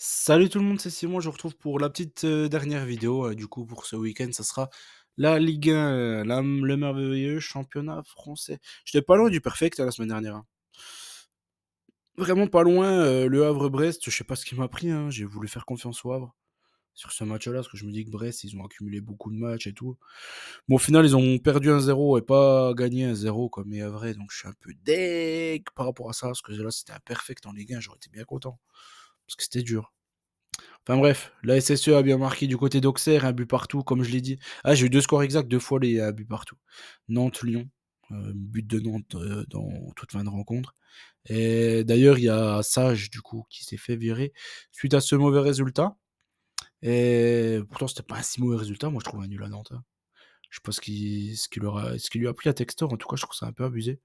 Salut tout le monde, c'est Simon. Je vous retrouve pour la petite dernière vidéo. Du coup, pour ce week-end, ça sera la Ligue 1, le merveilleux championnat français. J'étais pas loin du perfect la semaine dernière, hein. Vraiment pas loin. Le Havre-Brest, je sais pas ce qui m'a pris, hein. J'ai voulu faire confiance au Havre sur ce match-là, parce que je me dis que Brest, ils ont accumulé beaucoup de matchs et tout. Bon, au final, ils ont perdu 1-0 et pas gagné 1-0 comme les Havrais, donc je suis un peu deg par rapport à ça, parce que là, c'était un perfect en Ligue 1, j'aurais été bien content, parce que c'était dur. Enfin bref, la SSE a bien marqué du côté d'Auxerre, un but partout, comme je l'ai dit. Ah, j'ai eu 2 scores exacts, 2 fois les buts partout. Nantes-Lyon, but de Nantes, dans toute fin de rencontre. Et d'ailleurs, il y a Sage, du coup, qui s'est fait virer suite à ce mauvais résultat. Et pourtant, c'était pas un si mauvais résultat, moi je trouve un nul à Nantes, hein. Je sais pas ce qui lui a pris à Textor, en tout cas, je trouve ça un peu abusé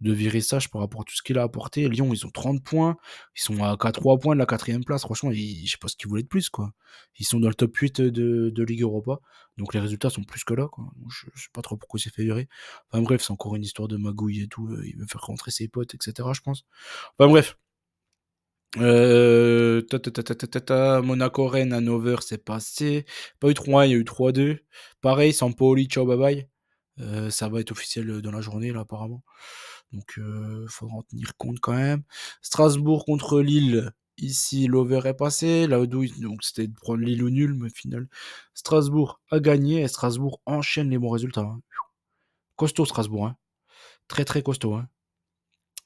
de virer Sage par rapport à tout ce qu'il a apporté. Lyon, ils ont 30 points. Ils sont à 3 points de la quatrième place. Franchement, je sais pas ce qu'ils voulaient de plus, quoi. Ils sont dans le top 8 de Ligue Europa. Donc les résultats sont plus que là, quoi. Je sais pas trop pourquoi il s'est fait virer. Enfin bref, c'est encore une histoire de magouille et tout. Il veut faire rentrer ses potes, etc., je pense. Enfin bref. Monaco-Rennes, Hannover, c'est passé. Pas eu 3-1, il y a eu 3-2. Pareil, Sampoli, ciao, bye bye. Ça va être officiel dans la journée, là, apparemment. Donc, faudra en tenir compte quand même. Strasbourg contre Lille. Ici, l'over est passé. Là, donc c'était de prendre Lille au nul, mais au final, Strasbourg a gagné et Strasbourg enchaîne les bons résultats, hein. Costaud, Strasbourg, hein. Très, très costaud, hein.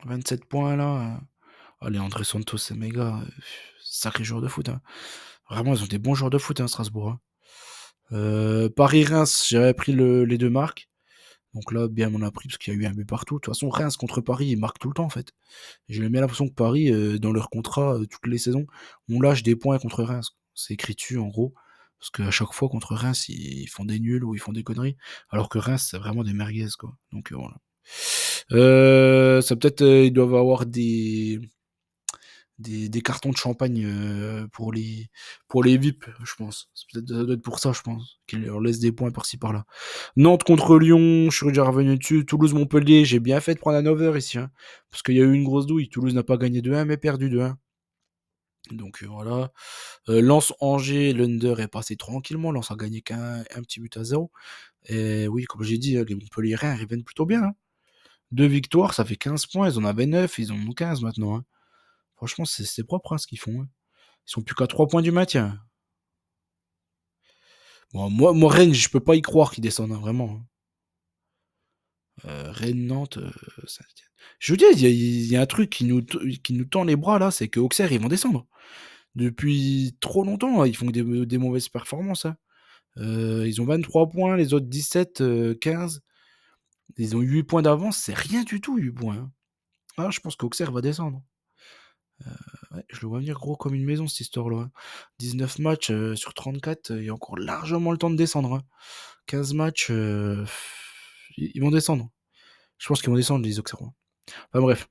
27 points là. Allez, André Santos, c'est méga. Sacré joueur de foot, hein. Vraiment, ils ont des bons joueurs de foot, hein, Strasbourg, hein. Paris-Reims, j'avais pris les deux marques. Donc là, bien on a pris parce qu'il y a eu un but partout. De toute façon, Reims contre Paris, ils marquent tout le temps en fait. J'ai bien l'impression que Paris, dans leur contrat, toutes les saisons, on lâche des points contre Reims. C'est écrit dessus en gros. Parce qu'à chaque fois contre Reims, ils font des nuls ou ils font des conneries. Alors que Reims, c'est vraiment des merguez, quoi. Donc voilà. Ça peut-être, ils doivent avoir des cartons de champagne pour les VIP, je pense. Ça doit être pour ça, je pense, qu'ils leur laissent des points par-ci par-là. Nantes contre Lyon, je suis déjà revenu dessus. Toulouse-Montpellier, j'ai bien fait de prendre un over ici, hein, parce qu'il y a eu une grosse douille. Toulouse n'a pas gagné 2-1, mais perdu 2-1. Donc voilà. Lens-Angers, l'under est passé tranquillement. Lens a gagné qu'un petit but à zéro. Et oui, comme j'ai dit, les Montpelliérains ils reviennent plutôt bien, hein. 2 victoires, ça fait 15 points. Ils en avaient 9, ils en ont 15 maintenant, hein. Franchement, c'est propre, hein, ce qu'ils font, hein. Ils sont plus qu'à 3 points du maintien. Bon, moi Rennes, je peux pas y croire qu'ils descendent, hein, vraiment, hein. Rennes-Nantes, je veux dire, il y a un truc qui nous tend les bras là, c'est que Auxerre, ils vont descendre. Depuis trop longtemps, ils font des mauvaises performances, hein. Ils ont 23 points, les autres 17, 15. Ils ont 8 points d'avance, c'est rien du tout 8 points, hein. Ah, je pense qu'Auxerre va descendre. Ouais, je le vois venir gros comme une maison cette histoire-là, hein. 19 matchs, sur 34, il y a encore largement le temps de descendre, hein. 15 matchs, ils vont descendre. Je pense qu'ils vont descendre les Auxerrois. Enfin bref,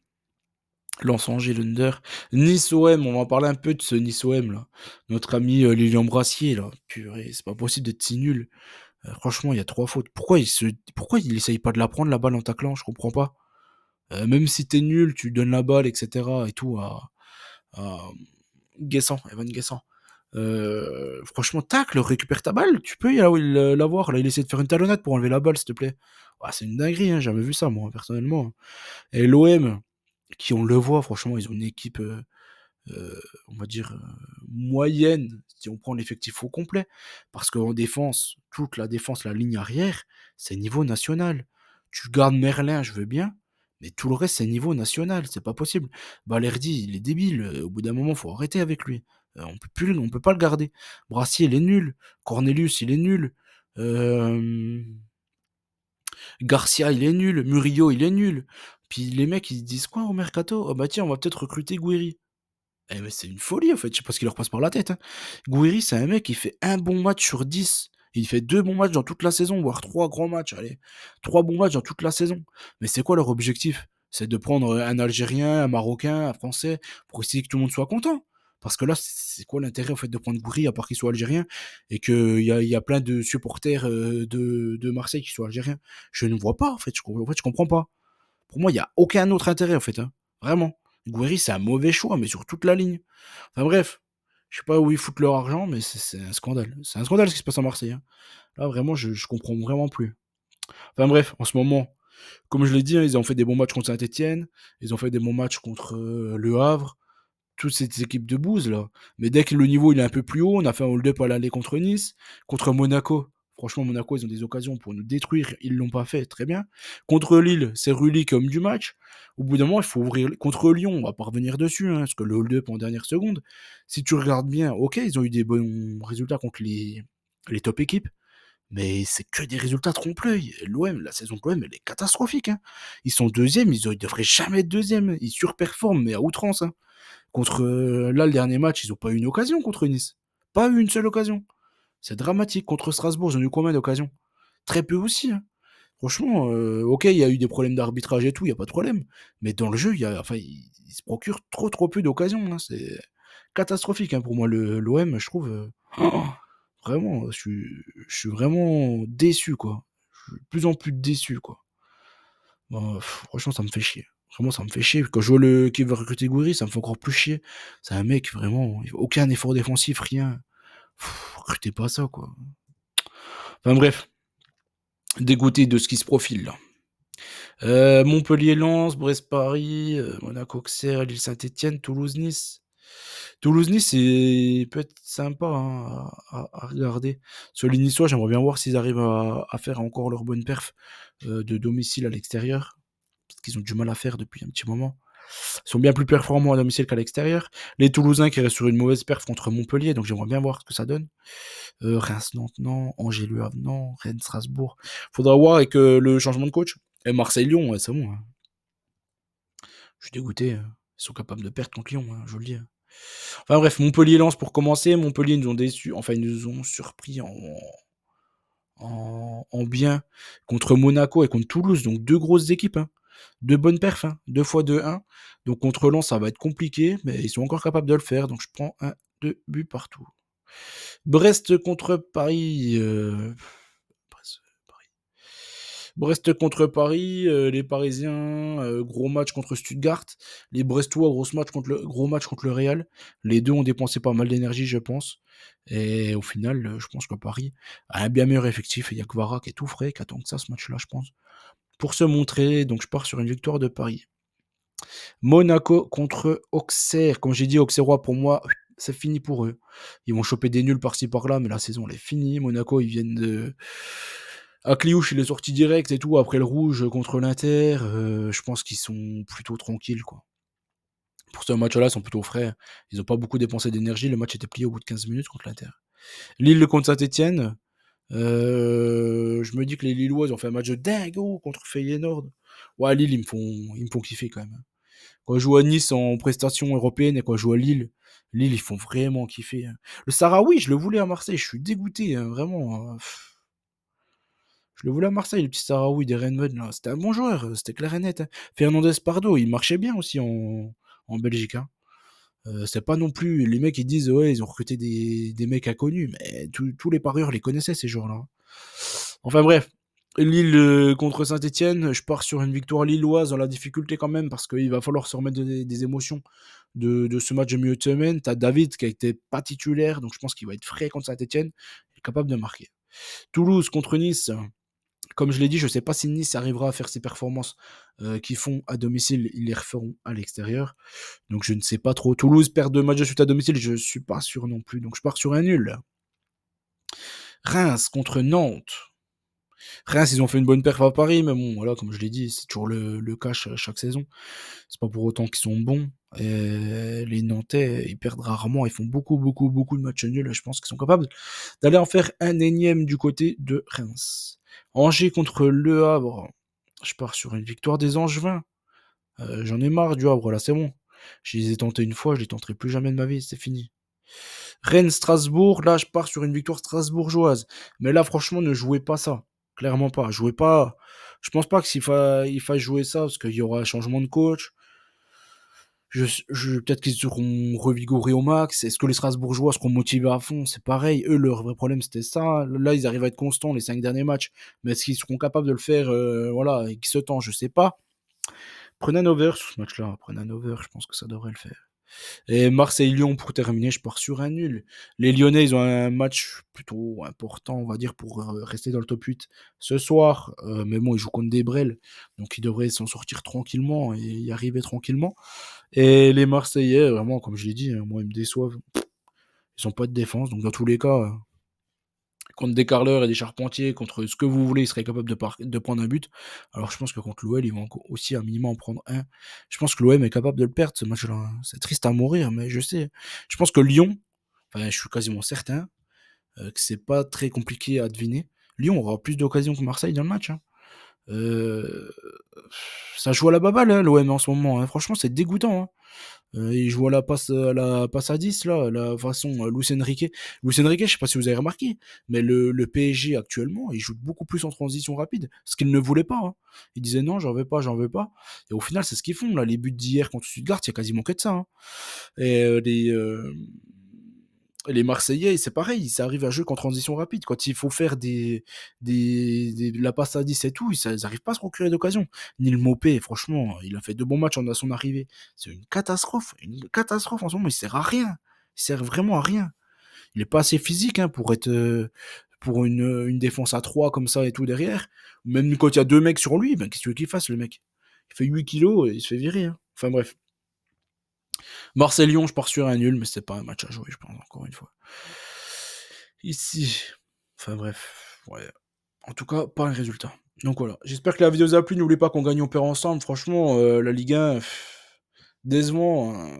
Lens Angers, l'Under. Nice OM, on va parler un peu de ce Nice OM là. Notre ami Lilian Brassier là. Purée, c'est pas possible d'être si nul. Franchement, il y a 3 fautes. Pourquoi il essaye pas de la prendre la balle en taclant? Je comprends pas. Même si t'es nul, tu donnes la balle, etc. et tout à Guessant, Evan Guessant. Franchement, tacle, récupère ta balle, tu peux y l'avoir. Là, il essaie de faire une talonnade pour enlever la balle, s'il te plaît. Ah, c'est une dinguerie, hein, j'ai jamais vu ça, moi, personnellement. Et l'OM, qui on le voit, franchement, ils ont une équipe, on va dire, moyenne, si on prend l'effectif au complet. Parce qu'en défense, toute la défense, la ligne arrière, c'est niveau national. Tu gardes Merlin, je veux bien, mais tout le reste, c'est niveau national, c'est pas possible. Balerdi, il est débile, au bout d'un moment, faut arrêter avec lui. On peut pas le garder. Brassier, il est nul. Cornelius, il est nul. Garcia, il est nul. Murillo, il est nul. Puis les mecs, ils disent quoi au mercato? Ah bah tiens, on va peut-être recruter Guiri. Eh mais c'est une folie en fait, je sais pas ce qui leur passe par la tête, hein. Gouiri, c'est un mec qui fait un bon match sur 10. Il fait 2 bons matchs dans toute la saison, voire 3 grands matchs, allez. 3 bons matchs dans toute la saison. Mais c'est quoi leur objectif? C'est de prendre un Algérien, un Marocain, un Français, pour essayer que tout le monde soit content. Parce que là, c'est quoi l'intérêt en fait de prendre Gouiri à part qu'il soit algérien et qu'il y a plein de supporters de Marseille qui soient algériens? Je ne vois pas en fait, je comprends pas. Pour moi, il y a aucun autre intérêt en fait, hein. Vraiment. Gouiri, c'est un mauvais choix, mais sur toute la ligne. Enfin bref, Je sais pas où ils foutent leur argent, mais c'est un scandale. C'est un scandale ce qui se passe à Marseille, hein. Là, vraiment, je comprends vraiment plus. Enfin bref, en ce moment, comme je l'ai dit, hein, ils ont fait des bons matchs contre Saint-Étienne, ils ont fait des bons matchs contre, Le Havre, toutes ces équipes de bouse là. Mais dès que le niveau il est un peu plus haut, on a fait un hold-up à l'aller contre Nice, contre Monaco. Franchement, Monaco, ils ont des occasions pour nous détruire, ils l'ont pas fait, très bien. Contre Lille, c'est Rulli comme du match. Au bout d'un moment, il faut ouvrir. Contre Lyon, on va pas revenir dessus, hein, parce que le hold-up en dernière seconde. Si tu regardes bien, ok, ils ont eu des bons résultats contre les top équipes, mais c'est que des résultats trompe-l'œil. L'OM, la saison de l'OM, elle est catastrophique, hein. Ils sont deuxièmes, ils devraient jamais être deuxièmes. Ils surperforment, mais à outrance, hein. Contre là, le dernier match, ils ont pas eu une occasion contre Nice. Pas eu une seule occasion. C'est dramatique. Contre Strasbourg, ils ont eu combien d'occasions? Très peu aussi, hein. Franchement, ok, il y a eu des problèmes d'arbitrage et tout, il y a pas de problème. Mais dans le jeu, enfin, ils se procurent trop peu d'occasions, hein. C'est catastrophique, hein, pour moi, l'OM, je trouve. Vraiment, je suis vraiment déçu, quoi. Je suis de plus en plus déçu, quoi. Franchement, ça me fait chier. Vraiment, ça me fait chier. Quand je vois qui veut recruter Gouiri, ça me fait encore plus chier. C'est un mec, vraiment, aucun effort défensif, rien. Recrutez pas ça, quoi. Enfin bref, dégoûté de ce qui se profile, là. Montpellier-Lens, Brest-Paris, Monaco-Auxerre, Lille-Saint-Etienne, Toulouse-Nice. Toulouse-Nice, c'est peut être sympa, hein, à regarder. Sur les Niçois, j'aimerais bien voir s'ils arrivent à faire encore leur bonne perf de domicile à l'extérieur. Parce qu'ils ont du mal à faire depuis un petit moment. Ils sont bien plus performants à domicile qu'à l'extérieur. Les Toulousains qui restent sur une mauvaise perf contre Montpellier, donc j'aimerais bien voir ce que ça donne. Reims-Nantes, non. Angers-Le Havre, non. Rennes-Strasbourg. Faudra voir avec le changement de coach. Et Marseille-Lyon, ouais, c'est bon, hein. Je suis dégoûté, hein. Ils sont capables de perdre contre Lyon, hein, je le dis, hein. Enfin bref, Montpellier-Lens pour commencer. Montpellier nous ont déçus, enfin ils nous ont surpris en bien contre Monaco et contre Toulouse, donc deux grosses équipes, hein. Deux bonnes perfs, hein. 2 fois 2-1. Donc contre Lens, ça va être compliqué, mais ils sont encore capables de le faire. Donc je prends 2 buts partout. Brest contre Paris. Brest, Paris. Brest contre Paris, les Parisiens, gros match contre Stuttgart. Les Brestois, gros match contre le Real. Les deux ont dépensé pas mal d'énergie, je pense. Et au final, je pense que Paris a un bien meilleur effectif. Il y a Kvara qui est tout frais, qui attend que ça, ce match-là, je pense. Pour se montrer, donc je pars sur une victoire de Paris. Monaco contre Auxerre. Comme j'ai dit, Auxerrois, pour moi, c'est fini pour eux. Ils vont choper des nuls par-ci par-là, mais la saison, elle est finie. Monaco, ils viennent de. Akliouche, il est sorti direct et tout, après le rouge contre l'Inter. Je pense qu'ils sont plutôt tranquilles, quoi. Pour ce match-là, ils sont plutôt frais. Ils n'ont pas beaucoup dépensé d'énergie. Le match était plié au bout de 15 minutes contre l'Inter. Lille contre Saint-Etienne. Je me dis que les Lillois, ils ont fait un match de dingo contre Feyenoord. Ouais, Lille, ils me font kiffer quand même. Quand je joue à Nice en prestation européenne et quand je joue à Lille, ils font vraiment kiffer, hein. Le Sahraoui, je le voulais à Marseille, je suis dégoûté, hein, vraiment, hein. Je le voulais à Marseille, le petit Sahraoui des Rennes, là. C'était un bon joueur, c'était clair et net, hein. Fernandez Pardo, il marchait bien aussi en Belgique, hein. C'est pas non plus. Les mecs, ils disent, ouais, ils ont recruté des mecs inconnus, mais tous les parieurs les connaissaient, ces joueurs-là. Enfin bref, Lille contre Saint-Etienne, je pars sur une victoire lilloise dans la difficulté quand même, parce qu'il va falloir se remettre des émotions de ce match de milieu de semaine. T'as David qui a été pas titulaire, donc je pense qu'il va être frais contre Saint-Etienne, il est capable de marquer. Toulouse contre Nice, comme je l'ai dit, je ne sais pas si Nice arrivera à faire ces performances qu'ils font à domicile, ils les referont à l'extérieur. Donc je ne sais pas trop. Toulouse perd 2 matchs de suite à domicile, je ne suis pas sûr non plus. Donc je pars sur un nul. Reims contre Nantes. Reims, ils ont fait une bonne perf à Paris, mais bon, voilà, comme je l'ai dit, c'est toujours le cas chaque saison. C'est pas pour autant qu'ils sont bons. Et les Nantais, ils perdent rarement, ils font beaucoup de matchs nuls. Et je pense qu'ils sont capables d'aller en faire un énième du côté de Reims. Angers contre Le Havre. Je pars sur une victoire des Angevins. J'en ai marre du Havre, là, c'est bon. Je les ai tentés une fois, je les tenterai plus jamais de ma vie, c'est fini. Rennes-Strasbourg, là, je pars sur une victoire strasbourgeoise. Mais là, franchement, ne jouez pas ça. Clairement pas. Jouez pas. Je pense pas il faille jouer ça, parce qu'il y aura un changement de coach. Peut-être qu'ils seront revigorés au max. Est-ce que les Strasbourgeois seront motivés à fond? C'est pareil. Eux, leur vrai problème, c'était ça. Là, ils arrivent à être constants les 5 derniers matchs. Mais est-ce qu'ils seront capables de le faire voilà, avec ce temps? Je sais pas. Prenez un over sur ce match-là. Prenez un over, je pense que ça devrait le faire. Et Marseille-Lyon pour terminer, je pars sur un nul. Les Lyonnais, ils ont un match plutôt important, on va dire, pour rester dans le top 8 ce soir. Mais bon, ils jouent contre des Brels, donc ils devraient s'en sortir tranquillement et y arriver tranquillement. Et les Marseillais, vraiment, comme je l'ai dit, moi, ils me déçoivent. Ils ont pas de défense, donc dans tous les cas, contre des carleurs et des charpentiers, contre ce que vous voulez, ils seraient capables de prendre un but. Alors je pense que contre l'OL, ils vont aussi à minimum en prendre un. Je pense que l'OM est capable de le perdre, ce match-là, hein. C'est triste à mourir, mais je sais. Je pense que Lyon, enfin, je suis quasiment certain que c'est pas très compliqué à deviner. Lyon aura plus d'occasions que Marseille dans le match, hein. Euh, Ça joue à la baballe, hein, l'OM en ce moment, hein. Franchement, c'est dégoûtant, hein. Il joue à la passe à 10 là, la façon Luis Enrique. Luis Enrique, je sais pas si vous avez remarqué, mais le PSG actuellement, il joue beaucoup plus en transition rapide, ce qu'il ne voulait pas, hein. Il disait non, j'en veux pas, j'en veux pas. Et au final, c'est ce qu'ils font là. Les buts d'hier contre Stuttgart, il y a quasiment que de ça, hein. Et les Marseillais, c'est pareil, ils arrivent à jouer qu'en transition rapide. Quand il faut faire la passe à 10 et tout, ils n'arrivent pas à se procurer d'occasion. Neil Maupay, franchement, il a fait de bons matchs à son arrivée. C'est une catastrophe en ce moment, il sert à rien. Il sert vraiment à rien. Il est pas assez physique hein, pour être pour une défense à 3 comme ça et tout derrière. Même quand il y a deux mecs sur lui, ben, qu'est-ce que tu veux qu'il fasse le mec? Il fait 8 kilos et il se fait virer, hein. Enfin bref. Marseille-Lyon, je pars sur un nul, mais c'est pas un match à jouer, je pense, encore une fois. Ici. Enfin bref, ouais. En tout cas, pas un résultat. Donc voilà. J'espère que la vidéo vous a plu. N'oubliez pas qu'on gagne, on perd ensemble. Franchement, la Ligue 1, décevant, hein.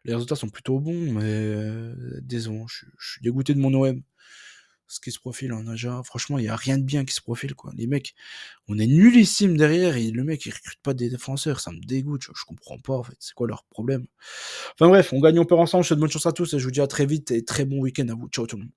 Les résultats sont plutôt bons, mais décevant. Je suis dégoûté de mon OM. Ce qui se profile en Aja. Franchement, il n'y a rien de bien qui se profile, quoi. Les mecs, on est nullissime derrière et le mec, il recrute pas des défenseurs. Ça me dégoûte. Je comprends pas, en fait. C'est quoi leur problème? Enfin bref, on gagne, on perd ensemble. Je te souhaite bonne chance à tous et je vous dis à très vite et très bon week-end à vous. Ciao tout le monde.